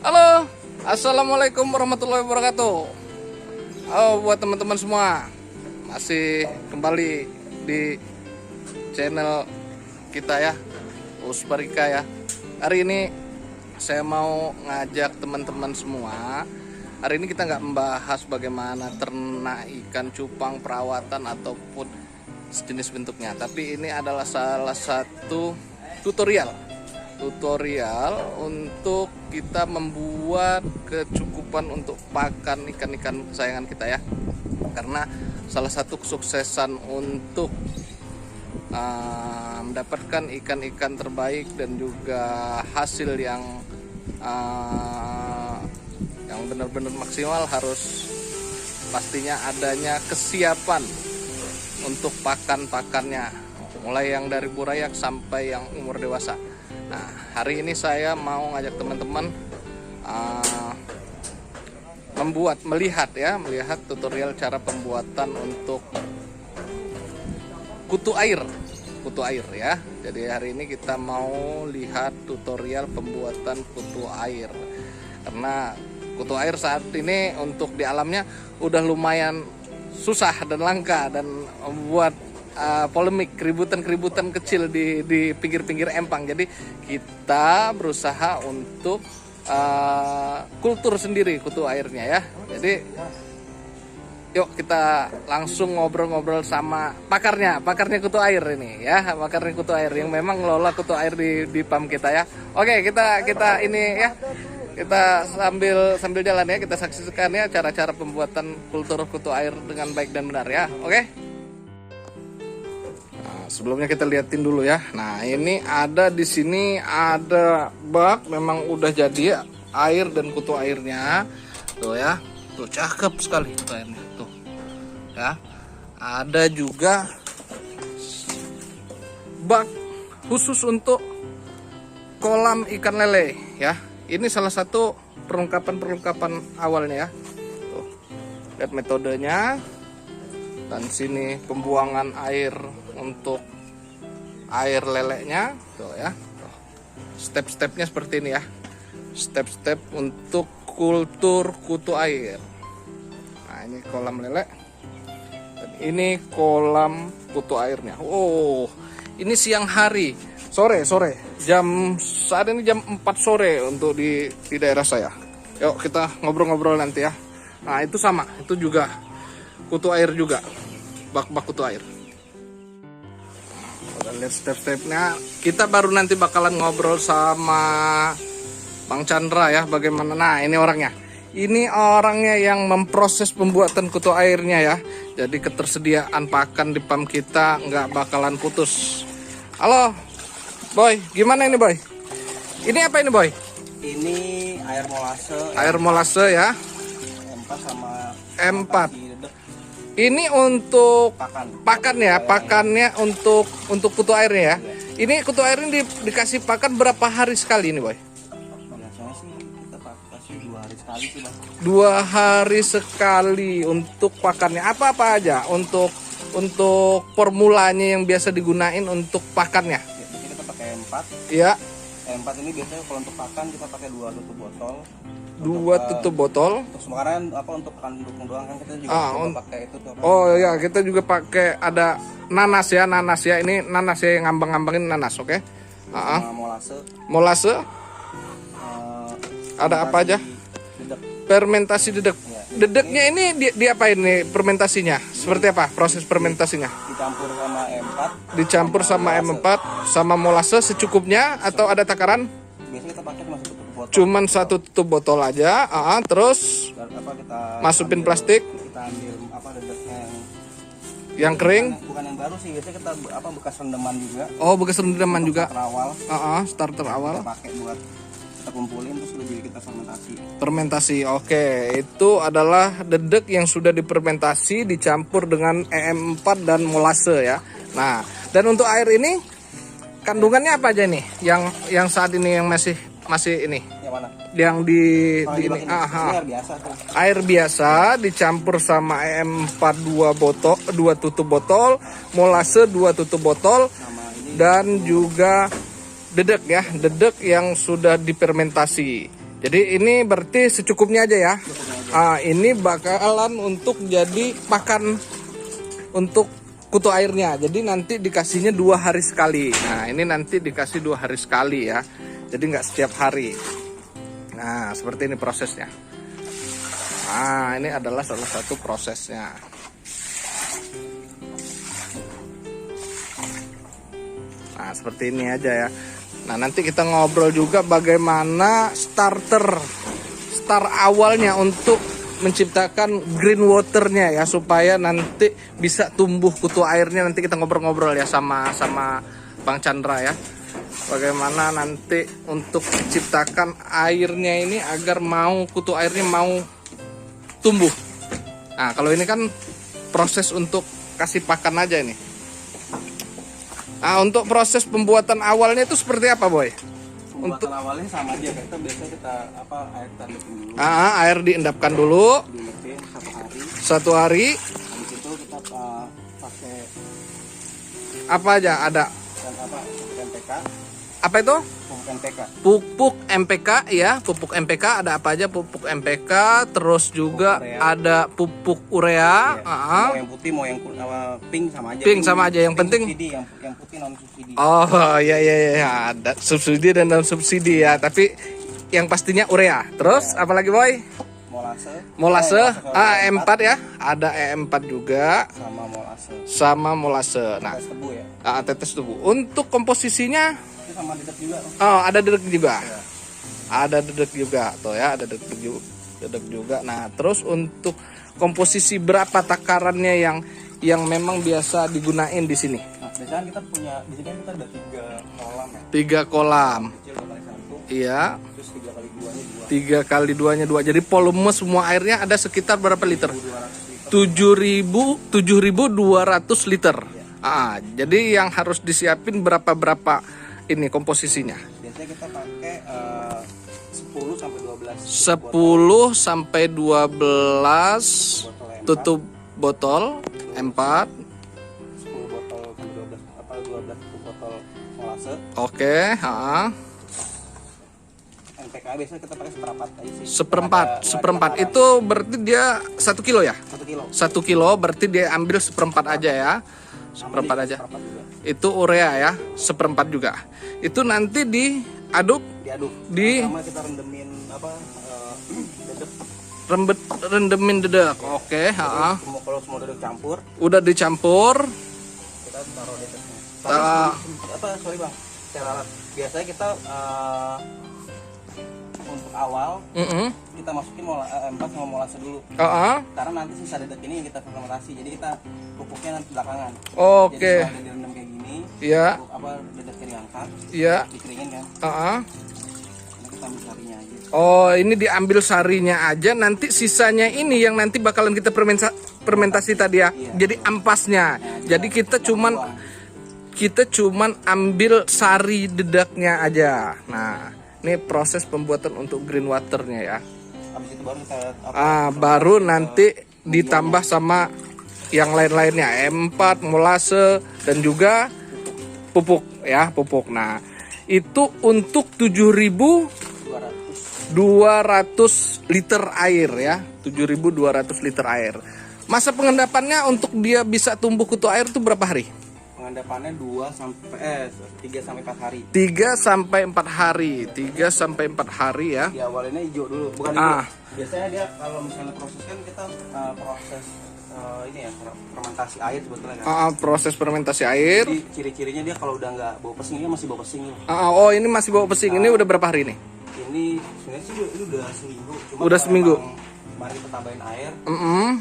Halo, assalamualaikum warahmatullahi wabarakatuh. Buat teman-teman semua, masih kembali di channel kita ya, Usparika ya. Hari ini saya mau ngajak teman-teman semua. Hari ini kita nggak membahas bagaimana ternak ikan cupang, perawatan ataupun sejenis bentuknya, tapi ini adalah salah satu tutorial untuk kita membuat kecukupan untuk pakan ikan-ikan kesayangan kita ya. Karena salah satu kesuksesan untuk mendapatkan ikan-ikan terbaik dan juga hasil yang benar-benar maksimal harus pastinya adanya kesiapan untuk pakan-pakannya, mulai yang dari burayak sampai yang umur dewasa. Nah, hari ini saya mau ngajak teman-teman melihat tutorial cara pembuatan untuk kutu air ya. Jadi hari ini kita mau lihat tutorial pembuatan kutu air, karena kutu air saat ini untuk di alamnya udah lumayan susah dan langka dan membuat polemik, keributan kecil di pinggir-pinggir empang. Jadi kita berusaha untuk kultur sendiri kutu airnya ya. Jadi yuk kita langsung ngobrol-ngobrol sama pakarnya kutu air ini ya, pakarnya kutu air yang memang ngelola kutu air di PAM kita ya. Oke, kita ini ya, kita sambil jalan ya, kita saksikan ya cara-cara pembuatan kultur kutu air dengan baik dan benar ya. Oke. Sebelumnya kita liatin dulu ya. Nah, ini ada di sini ada bak, memang udah jadi air dan kutu airnya. Tuh ya. Tuh cakep sekali kutu airnya. Tuh. Ya. Ada juga bak khusus untuk kolam ikan lele ya. Ini salah satu perlengkapan awalnya ya. Tuh. Lihat metodenya. Dan sini pembuangan air untuk air leleknya tuh ya. Step-stepnya seperti ini ya, step-step untuk kultur kutu air. Nah, ini kolam lelek dan ini kolam kutu airnya. Oh, ini siang hari, sore saat ini jam 4 sore untuk di daerah saya. Yuk kita ngobrol-ngobrol nanti ya. Nah, itu sama, itu juga kutu air juga, bak-bak kutu air. Udah lihat step-stepnya. Kita baru nanti bakalan ngobrol sama Bang Chandra ya, bagaimana. Nah, ini orangnya. Ini orangnya yang memproses pembuatan kutu airnya ya. Jadi ketersediaan pakan di PAM kita nggak bakalan putus. Halo, Boy. Gimana ini, Boy? Ini apa ini, Boy? Ini air molase. Air molase ya. M4 sama M4. Ini untuk pakan ya, pakannya untuk kutu airnya ya. Ini kutu air ini dikasih pakan berapa hari sekali ini, Boy? Biasanya sih kita kasih 2 hari sekali sih, Bang. 2 hari sekali untuk pakannya. Apa-apa aja untuk formulanya yang biasa digunain untuk pakannya? Jadi kita pakai M4. Iya. M4 ini biasanya kalau untuk pakan kita pakai 2 tutup botol. 2 tutup botol. Untuk sekarang untuk pakan dukung doang kan kita juga pakai itu tuh. Oh ya, kita juga pakai ada nanas ya. Ini nanas ya, yang ngambang-ngambangin nanas, oke? Molase. Molase. Ada apa aja? Dedek. Fermentasi dedek. Ya, Dedeknya ini di apa ini fermentasinya? Seperti apa proses fermentasinya? Dicampur sama M4. Dicampur sama M4 sama molase secukupnya atau ada takaran? Biasanya kita pakai cuma 1 tutup botol. Cuman 1 tutup botol aja. Terus Kita masukin plastik. Kita ambil dedeknya yang kering. Bukan yang baru sih, biasanya kita bekas rendaman juga. Oh, bekas rendaman juga. Starter awal. Starter awal. Kita pakai buat kita kumpulin terus jadi kita fermentasi. Fermentasi, oke. Itu adalah dedek yang sudah difermentasi dicampur dengan EM4 dan molase ya. Nah, dan untuk air ini kandungannya apa aja nih? Yang saat ini yang masih ini? Yang mana? Yang di ini. Air biasa tuh. Air biasa dicampur sama EM4 2 tutup botol, molase 2 tutup botol, dan juga dedek ya, dedek yang sudah difermentasi. Jadi ini berarti secukupnya aja ya. Cukupnya aja. Ini bakalan untuk jadi pakan untuk kutu airnya. Jadi nanti dikasihnya 2 hari sekali. Nah ini nanti dikasih 2 hari sekali ya. Jadi nggak setiap hari. Nah seperti ini prosesnya. Nah ini adalah salah satu prosesnya. Nah seperti ini aja ya. Nah nanti kita ngobrol juga bagaimana start awalnya untuk menciptakan green waternya ya, supaya nanti bisa tumbuh kutu airnya. Nanti kita ngobrol-ngobrol ya sama Bang Chandra ya, bagaimana nanti untuk menciptakan airnya ini agar kutu airnya mau tumbuh. Nah kalau ini kan proses untuk kasih pakan aja ini. Nah untuk proses pembuatan awalnya itu seperti apa, Boy? Untuk awalnya sama aja, kita biasanya air kita endapin dulu. Air diendapkan dulu Diendapin 1 hari. 1 hari. Habis itu kita pakai Apa aja ada? pupuk NPK. Apa itu? Pupuk NPK. Pupuk MPK ya, pupuk MPK ada apa aja? Pupuk MPK, terus juga Pupuk urea. ada pupuk urea. Mau yang putih mau yang pink sama aja. Pink sama aja, yang Pink penting. subsidi, yang putih non subsidi. Oh ya ada subsidi dan non subsidi ya, tapi yang pastinya urea. Terus apalagi Boy? Molase, E4 ya, ada E4 juga sama molase. Nah, Tetes tebu ya. Tetes tebu. Untuk komposisinya Itu sama dedek juga. ada dedek juga. Ya. Ada dedek juga tuh ya, ada dedek juga. Nah, terus untuk komposisi berapa takarannya yang memang biasa digunain di sini? Nah, biasanya kita punya di sini kita ada 3 kolam ya. 3 kolam. Kecil kali 1. Iya. Terus 3 kali 2-nya 2. 3 kali 2-nya 2. Jadi volume semua airnya ada sekitar berapa liter? 7.200 liter. Jadi yang harus disiapin berapa ini komposisinya? Biasanya kita pakai 10 sampai 12. 10 sampai 12 tutup botol M4. 10 botol sampai 12 tutup botol molase. Oke, NPK biasanya kita pakai seperempat aja sih. seperempat itu berarti dia 1 kilo ya? 1 kilo. 1 kilo berarti dia ambil seperempat aja ya. Seperempat aja. Seperempat juga. Itu urea ya, seperempat juga. Itu nanti diaduk. Pertama kita rendemin dedek. Rendemin dedek. Oke, Kalau semua dedek campur, udah dicampur. kita taruh dedeknya. Ta- Sorry Bang. Biasanya kita untuk awal kita masukin M4 sama molase dulu. Karena nanti sisa dedek ini yang kita fermentasi. Jadi kita pupuknya nanti belakangan. Oke. Jadi setelah direndam kayak gini, Iya. dedeknya diangkat, Iya. dikeringin kan. Ini kita ambil sarinya aja. Oh, ini diambil sarinya aja, nanti sisanya ini yang nanti bakalan kita fermentasi tadi ya. Iya. Jadi ampasnya. Jadi kita cuman ambil sari dedaknya aja. Nah, ini proses pembuatan untuk green waternya ya. Habis itu baru kita Baru nanti ditambah sama yang lain-lainnya, M4, molase dan juga pupuk ya, pupuk. Nah, itu untuk 7.200 liter air ya, 7.200 liter air. Masa pengendapannya untuk dia bisa tumbuh kutu air itu berapa hari? pengendapannya 3 sampai 4 hari. 3 sampai 4 hari. 3 sampai 4 hari ya. Di awalinnya hijau dulu, bukan hijau. Biasanya dia kalau misalnya proses kan kita proses ini ya, fermentasi air sebetulnya kan. Proses fermentasi air. Jadi ciri-cirinya dia kalau udah nggak bau pesing, dia masih bau pesing. Oh, ini masih bau pesing. Ini udah berapa hari nih? Ini sebenarnya sih ini udah seminggu. Cuma udah seminggu. Mari kita tambahin air.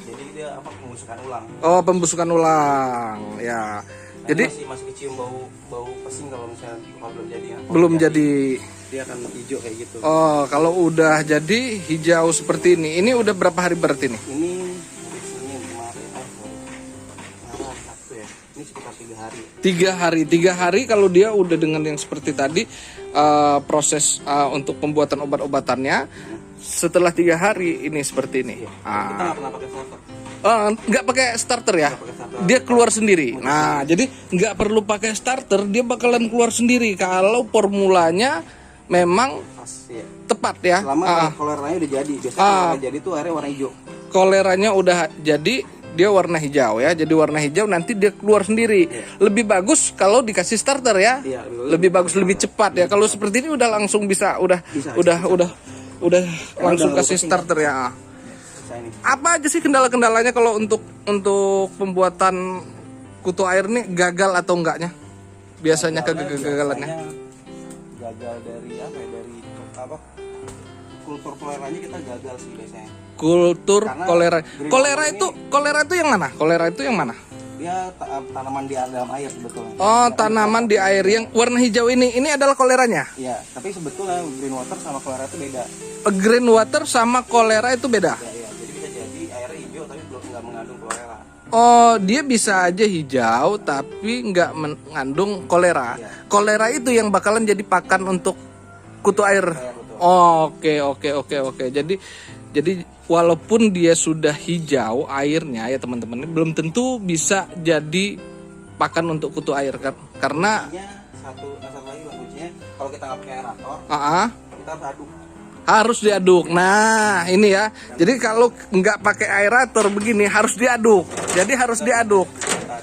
Jadi dia pembusukan ulang. Oh, pembusukan ulang. Ya. Nah, jadi masih kecium bau pesing kalau misalnya belum jadi ya. Belum jadi. Dia akan hijau kayak gitu. Oh, kalau udah jadi hijau seperti ini. Ini udah berapa hari berarti nih? Ini Senin kemarin Sabtu ya. Ini sekitar 3 hari. 3 hari kalau dia udah dengan yang seperti tadi proses untuk pembuatan obat-obatannya. Setelah 3 hari ini seperti ini. Kita nggak pernah pakai starter. Nggak pakai starter ya, dia keluar sendiri. Nah, jadi nggak perlu pakai starter, dia bakalan keluar sendiri kalau formulanya memang Pas, ya. tepat ya. Selama koleranya udah jadi. Biasanya kalau jadi tuh airnya warna hijau. Koleranya udah jadi, dia warna hijau ya. Jadi warna hijau nanti dia keluar sendiri. Lebih bagus kalau dikasih starter ya. Iya, lebih bagus, lebih cepat ya. Kalau seperti ini udah langsung bisa, udah langsung kasih starter ya. Ini. Apa aja sih kendala-kendalanya kalau untuk pembuatan kutu air nih, gagal atau enggaknya? Biasanya kegagalannya. Gagal dari apa ya? Dari apa? Kultur koleranya kita gagal sih biasanya. Kultur Karena kolera itu yang mana? Kolera itu yang mana? Dia tanaman di dalam air sebetulnya. Oh, tanaman di air yang warna hijau ini adalah koleranya. Iya, tapi sebetulnya green water sama kolera itu beda. Green water sama kolera itu beda. Iya, jadi bisa jadi airnya hijau tapi belum nggak mengandung kolera. Oh, dia bisa aja hijau tapi nggak mengandung kolera. Iya. Kolera itu yang bakalan jadi pakan untuk kutu air. Betul. Oh, oke. Jadi walaupun dia sudah hijau airnya ya teman-teman, belum tentu bisa jadi pakan untuk kutu air kan? Karena satu lagi kuncinya kalau kita nggak pakai aerator, kita harus aduk. Harus diaduk. Nah, ini ya. Jadi kalau nggak pakai aerator begini harus diaduk. Jadi harus diaduk.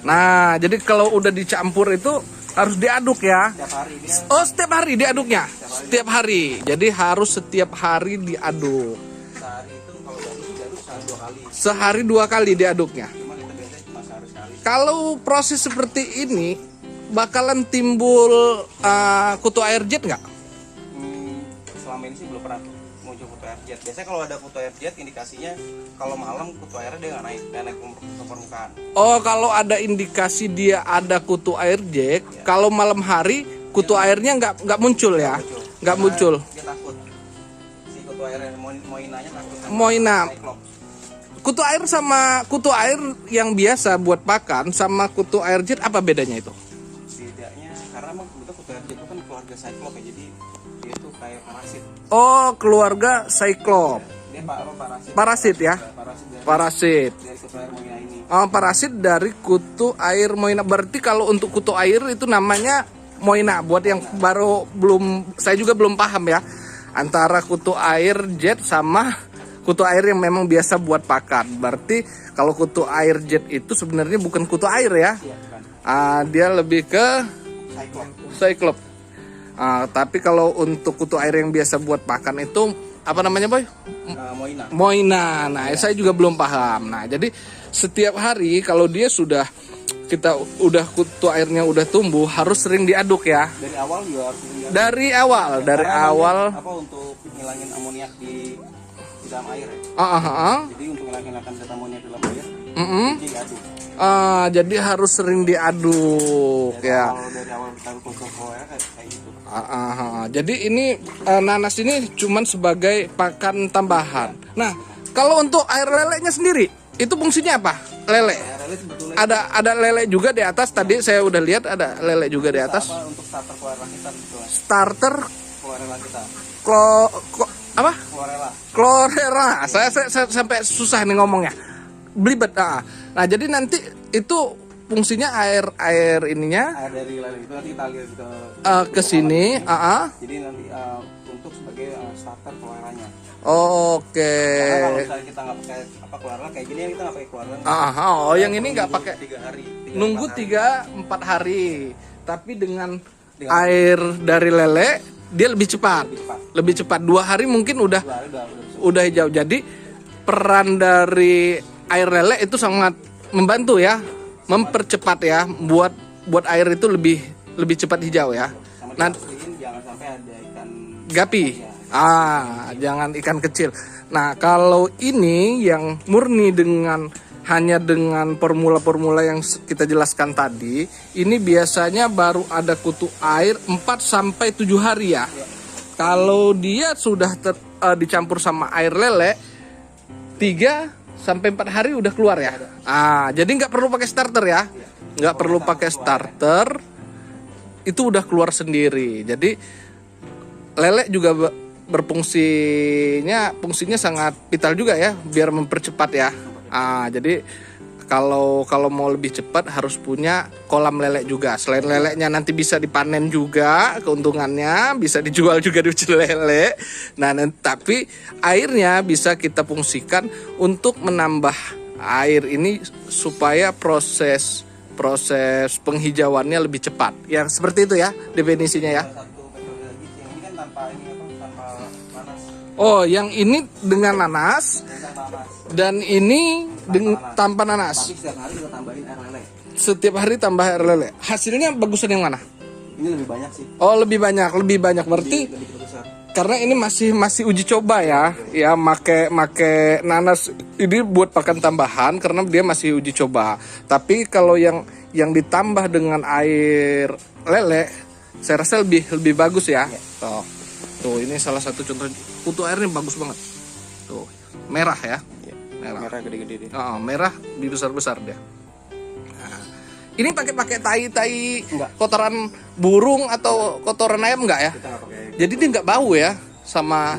Nah, jadi kalau udah dicampur itu harus diaduk ya. Setiap hari dia. Oh, setiap hari diaduknya. Setiap hari. Jadi harus setiap hari diaduk. Sehari itu kalau diaduk sehari 2 kali. Sehari 2 kali diaduknya. Cuma kita biasanya cuma sehari sekali. Kalau proses seperti ini bakalan timbul kutu air jet nggak? Selama ini sih belum pernah muncul kutu air jet. Biasanya kalau ada kutu air jet indikasinya kalau malam kutu airnya dia nggak naik ke permukaan. Oh, kalau ada indikasi dia ada kutu air jet, kalau malam hari kutu airnya nggak muncul ya? Nggak muncul. Dia takut. Si kutu airnya moinanya takut. Moina. Cyclops. Kutu air sama kutu air yang biasa buat pakan sama kutu air jet apa bedanya itu? Bedanya karena emang kebetulan kutu air jet itu kan keluarga Cyclops ya, jadi dia tuh kayak parasit. Oh, keluarga Cyclops. Dia parasit. Parasit ya? Parasit. Dari kutu air moina ini. Oh, parasit dari kutu air moina. Berarti kalau untuk kutu air itu namanya moina. Buat yang baru saya juga belum paham ya. Antara kutu air jet sama kutu air yang memang biasa buat pakan. Berarti kalau kutu air jet itu sebenarnya bukan kutu air ya. Iya, bukan. Dia lebih ke Cyclops. Tapi kalau untuk kutu air yang biasa buat pakan itu apa namanya, Boy? Moina. Moina. Nah, saya juga belum paham. Nah, jadi setiap hari kalau dia kutu airnya udah tumbuh harus sering diaduk ya. Dari awal juga harus diaduk. Dari awal. Apa untuk ngilangin amoniak di dalam air ya? Jadi untuk ngilangin amoniak di dalam air, jadi diaduk. Jadi harus sering diaduk ya. Dari awal kita kultur koler kayak gitu. Jadi ini nanas ini cuman sebagai pakan tambahan. Nah, kalau untuk air lelenya sendiri itu fungsinya apa? Lele. Ada lele juga di atas. Tadi saya udah lihat ada lele juga di atas. Untuk starter kolerla kita sebetulnya. Starter Kolerla kita. Apa? Chlorella. Saya sampai susah nih ngomongnya. Belibet. Nah, jadi nanti itu fungsinya air ininya. Air dari lele itu nanti kita lihat ke sini. Jadi nanti untuk sebagai starter koleranya. Oke. Karena kalau misalnya kita nggak pakai kolerla kayak gini, kita nggak pakai kolerla. Yang ini nggak pakai. 3 hari. Nunggu 3-4 hari. Tapi dengan air dari lele dia lebih cepat. Lebih cepat. 2 hari mungkin udah hijau. Jadi peran dari air lele itu sangat membantu ya, mempercepat ya, buat air itu lebih cepat hijau ya. Nanti jangan sampai ada ikan gapi. Jangan ikan kecil. Nah, kalau ini yang murni hanya dengan formula-formula yang kita jelaskan tadi, ini biasanya baru ada kutu air 4-7 hari ya. Kalau dia sudah dicampur sama air lele 3-4 hari udah keluar ya. Jadi nggak perlu pakai starter ya. Nggak perlu pakai starter. Itu udah keluar sendiri. Jadi lele juga fungsinya sangat vital juga ya, biar mempercepat ya. Jadi kalau mau lebih cepat harus punya kolam lele juga. Selain leleknya nanti bisa dipanen juga, keuntungannya bisa dijual juga di pecel lele. Nah, tapi airnya bisa kita fungsikan untuk menambah air ini supaya proses penghijauannya lebih cepat. Ya seperti itu ya definisinya ya. Satu metode lagi sih. Ini kan tanpa nanas. Oh, yang ini dengan nanas. Dan ini tanpa nanas. Tapi setiap hari kita tambahin air lele. Setiap hari tambah air lele. Hasilnya bagusan yang mana? Ini lebih banyak sih. Oh, lebih banyak berarti. Lebih besar. Karena ini masih uji coba ya. Ya, make nanas ini buat pakan tambahan karena dia masih uji coba. Tapi kalau yang ditambah dengan air lele, saya rasa lebih bagus ya. Tuh, ini salah satu contoh kutu airnya bagus banget. Tuh, merah ya. Merah gede-gede deh. Merah besar dia. Nah, ini pakai tai kotoran burung atau kotoran ayam enggak ya? Kita nggak pakai. Jadi dia nggak bau ya sama.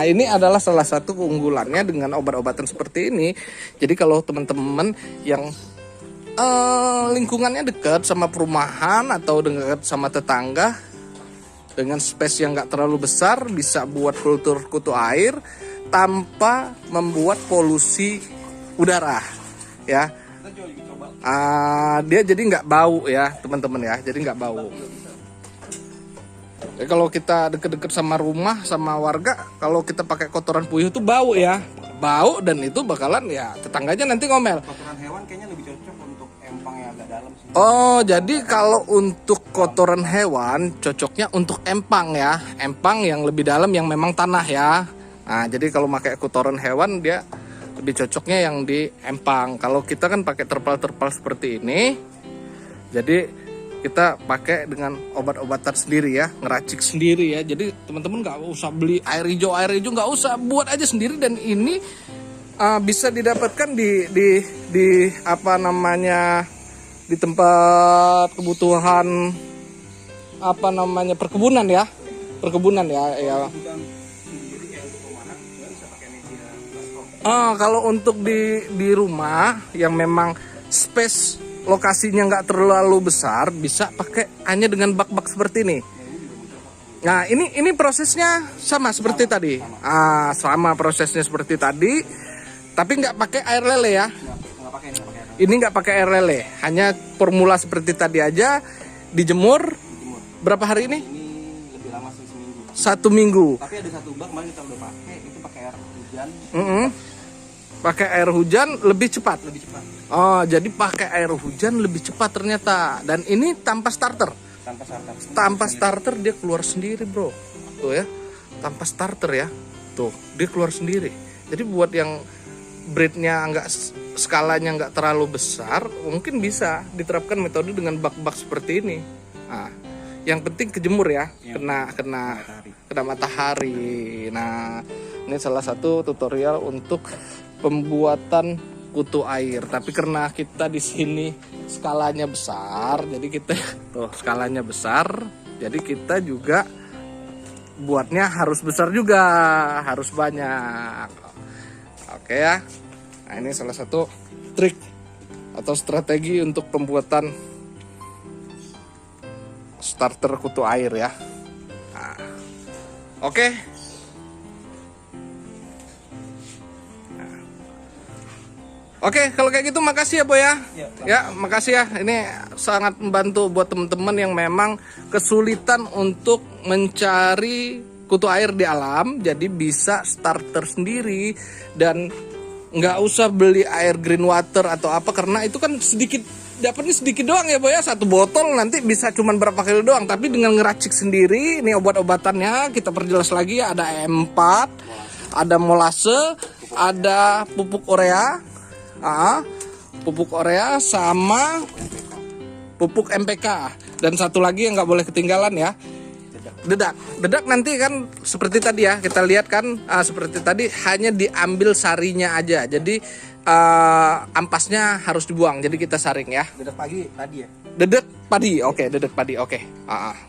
Ini adalah salah satu keunggulannya dengan obat-obatan seperti ini. Jadi kalau teman-teman yang lingkungannya dekat sama perumahan atau dekat sama tetangga dengan space yang nggak terlalu besar, bisa buat kultur kutu air tanpa membuat polusi udara ya. Dia jadi nggak bau ya teman-teman ya, jadi nggak bau. Ya, kalau kita deket-deket sama rumah sama warga, kalau kita pakai kotoran puyuh itu bau ya, bau, dan itu bakalan ya tetangganya nanti ngomel. Kotoran hewan kayaknya lebih cocok untuk empang yang agak dalam sih. Oh, jadi kalau untuk kotoran hewan cocoknya untuk empang ya, empang yang lebih dalam yang memang tanah ya. Nah, jadi kalau pakai kotoran hewan dia lebih cocoknya yang di empang. Kalau kita kan pakai terpal-terpal seperti ini, jadi kita pakai dengan obat-obatan sendiri ya, ngeracik sendiri ya. Jadi teman-teman nggak usah beli air hijau nggak usah, buat aja sendiri. Dan ini bisa didapatkan di apa namanya, di tempat kebutuhan apa namanya perkebunan ya ya. Kalau untuk di rumah yang memang space lokasinya nggak terlalu besar, bisa pakai hanya dengan bak-bak seperti ini. Nah, ini prosesnya sama seperti tadi. Sama prosesnya seperti tadi, tapi nggak pakai air lele ya. Ini nggak pakai air lele, hanya formula seperti tadi aja. Dijemur berapa hari ini? Ini lebih lama sih, seminggu. 1 minggu. Tapi ada satu bak kemarin kita udah pakai, itu pakai air hujan. Pakai air hujan lebih cepat. Oh, jadi pakai air hujan lebih cepat ternyata. Dan ini tanpa starter. Tanpa starter dia keluar sendiri, bro. Tuh ya, tanpa starter ya. Tuh, dia keluar sendiri. Jadi buat yang breednya skalanya nggak terlalu besar, mungkin bisa diterapkan metode dengan bak-bak seperti ini. Yang penting kejemur ya, kena matahari. Nah, ini salah satu tutorial untuk pembuatan kutu air. Tapi karena kita di sini skalanya besar, jadi kita skalanya besar, jadi kita juga buatnya harus besar juga, harus banyak. Oke ya. Nah, ini salah satu trik atau strategi untuk pembuatan starter kutu air ya. Oke. Oke, kalau kayak gitu makasih ya Boy ya. Ya, makasih ya. Ini sangat membantu buat teman-teman yang memang kesulitan untuk mencari kutu air di alam. Jadi bisa starter sendiri dan nggak usah beli air green water atau apa, karena itu kan sedikit, dapatnya sedikit doang ya Boy ya. 1 botol nanti bisa cuman berapa kilo doang. Tapi dengan ngeracik sendiri, ini obat-obatannya kita perjelas lagi ya. Ada M4, ada molase, ada pupuk urea. Pupuk urea sama pupuk MPK, dan satu lagi yang nggak boleh ketinggalan ya, dedak nanti kan seperti tadi ya, kita lihat kan seperti tadi hanya diambil sarinya aja, jadi ampasnya harus dibuang, jadi kita saring ya. Dedak padi tadi ya. Dedak padi, oke, dedak padi, oke.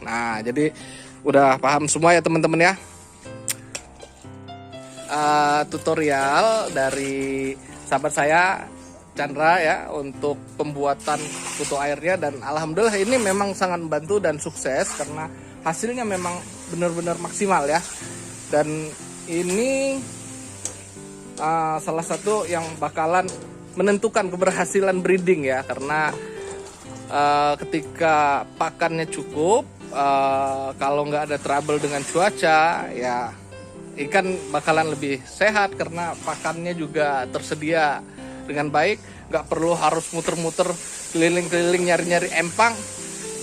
Nah, jadi udah paham semua ya teman-teman ya. Tutorial dari sahabat saya Chandra ya untuk pembuatan kutu airnya, dan alhamdulillah ini memang sangat membantu dan sukses karena hasilnya memang benar-benar maksimal ya. Dan ini salah satu yang bakalan menentukan keberhasilan breeding ya, karena ketika pakannya cukup, kalau nggak ada trouble dengan cuaca ya ikan bakalan lebih sehat karena pakannya juga tersedia dengan baik, nggak perlu harus muter-muter keliling-keliling nyari-nyari empang.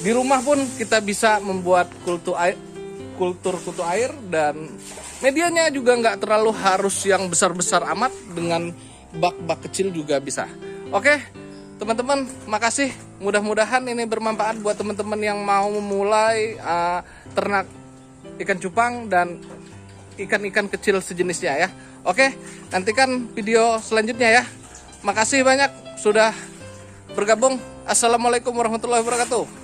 Di rumah pun kita bisa membuat kultur kutu air, dan medianya juga nggak terlalu harus yang besar-besar amat, dengan bak-bak kecil juga bisa. Oke teman-teman, makasih, mudah-mudahan ini bermanfaat buat teman-teman yang mau memulai ternak ikan cupang dan ikan-ikan kecil sejenisnya ya. Oke, nantikan video selanjutnya ya. Makasih banyak sudah bergabung. Assalamualaikum warahmatullahi wabarakatuh.